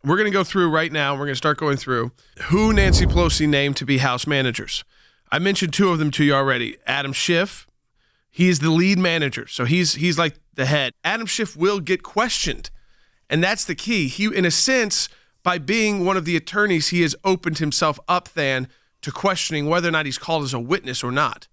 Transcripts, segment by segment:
we're going to go through right now. We're going to start going through who Nancy Pelosi named to be House managers. I mentioned two of them to you already. Adam Schiff, he's the lead manager, so he's like the head. Adam Schiff will get questioned, and that's the key. He, in a sense, by being one of the attorneys, he has opened himself up then to questioning whether or not he's called as a witness or not.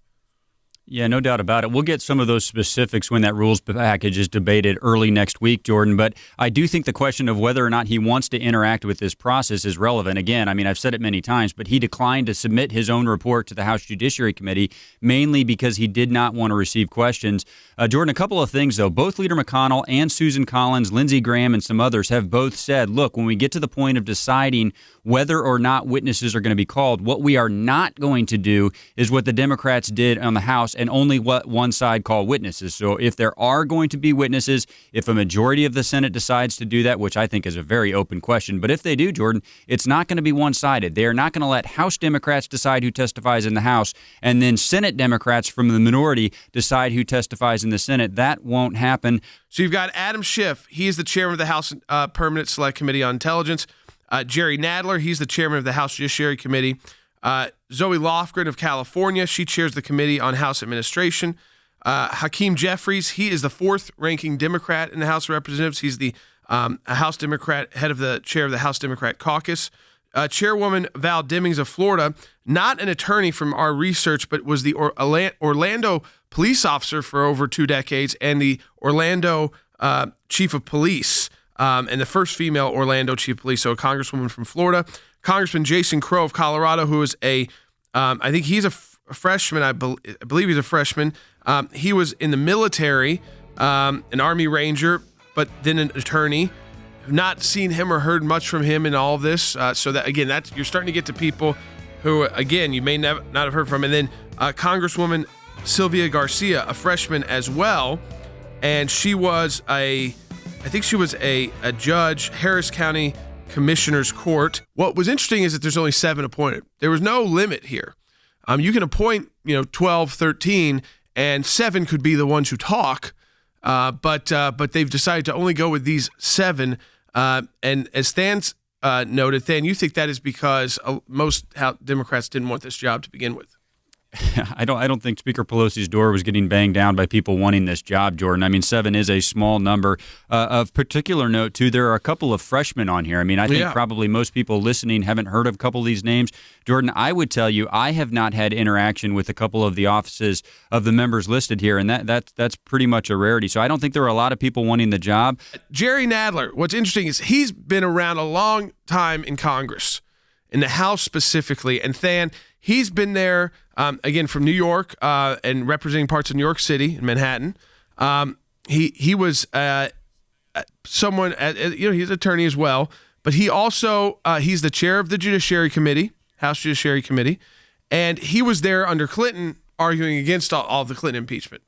Yeah, no doubt about it. We'll get some of those specifics when that rules package is debated early next week, Jordan. But I do think the question of whether or not he wants to interact with this process is relevant. Again, I mean, I've said it many times, but he declined to submit his own report to the House Judiciary Committee, mainly because he did not want to receive questions. Jordan, a couple of things, though. Both Leader McConnell and Susan Collins, Lindsey Graham, and some others have both said, look, when we get to the point of deciding whether or not witnesses are going to be called, what we are not going to do is what the Democrats did on the House and only what one side call witnesses. So if there are going to be witnesses, if a majority of the Senate decides to do that, which I think is a very open question, but if they do, Jordan, it's not going to be one-sided. They are not going to let House Democrats decide who testifies in the House and then Senate Democrats from the minority decide who testifies in the Senate. That won't happen. So you've got Adam Schiff. He is the chairman of the House Permanent Select Committee on Intelligence. Jerry Nadler, he's the chairman of the House Judiciary Committee. Zoe Lofgren of California, she chairs the Committee on House Administration. Hakeem Jefferies, he is the fourth-ranking Democrat in the House of Representatives. He's the House Democrat, head of the chair of the House Democrat Caucus. Chairwoman Val Demings of Florida, not an attorney from our research, but was the Orlando police officer for over 2 decades and the Orlando chief of police. And the first female Orlando chief of police, so a congresswoman from Florida. Congressman Jay Sekulow of Colorado, who is I think he's a freshman. I believe he's a freshman. He was in the military, an Army Ranger, but then an attorney. Not seen him or heard much from him in all of this. So that again, you're starting to get to people who, again, you may not have heard from. And then Congresswoman Sylvia Garcia, a freshman as well, and she was a judge, Harris County Commissioner's Court. What was interesting is that there's only 7 appointed. There was no limit here. You can appoint, 12, 13, and 7 could be the ones who talk. But they've decided to only go with these 7. And as Than's noted, Than, you think that is because most Democrats didn't want this job to begin with? I don't think Speaker Pelosi's door was getting banged down by people wanting this job, Jordan. I mean, 7 is a small number. Of particular note, too, there are a couple of freshmen on here. I mean, I think probably most people listening haven't heard of a couple of these names. Jordan, I would tell you, I have not had interaction with a couple of the offices of the members listed here, and that's pretty much a rarity. So I don't think there are a lot of people wanting the job. Jerry Nadler, what's interesting is he's been around a long time in Congress, in the House specifically, and Than, he's been there, again, from New York and representing parts of New York City and Manhattan. He was someone, he's an attorney as well, but he also, he's the chair of the Judiciary Committee, House Judiciary Committee, and he was there under Clinton arguing against all of the Clinton impeachment.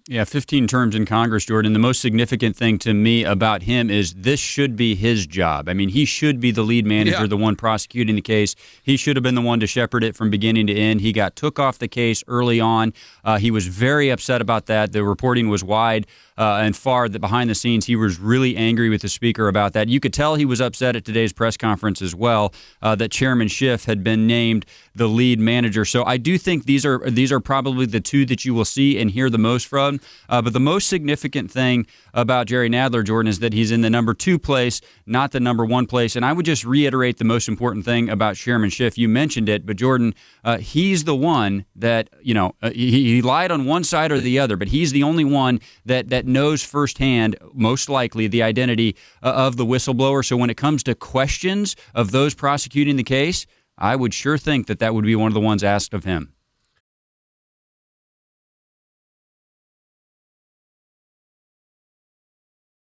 Yeah, 15 terms in Congress, Jordan. The most significant thing to me about him is this should be his job. I mean, he should be the lead manager, the one prosecuting the case. He should have been the one to shepherd it from beginning to end. He got took off the case early on. He was very upset about that. The reporting was wide and far that behind the scenes he was really angry with the speaker about that. You could tell he was upset at today's press conference as well that Chairman Schiff had been named the lead manager. So I do think these are probably the two that you will see and hear the most from. But the most significant thing about Jerry Nadler, Jordan, is that he's in the number 2 place, not the number 1 place. And I would just reiterate the most important thing about Chairman Schiff. You mentioned it, but Jordan, he's the one that, he lied on one side or the other, but he's the only one that knows firsthand, most likely, the identity of the whistleblower. So when it comes to questions of those prosecuting the case, I would sure think that would be one of the ones asked of him.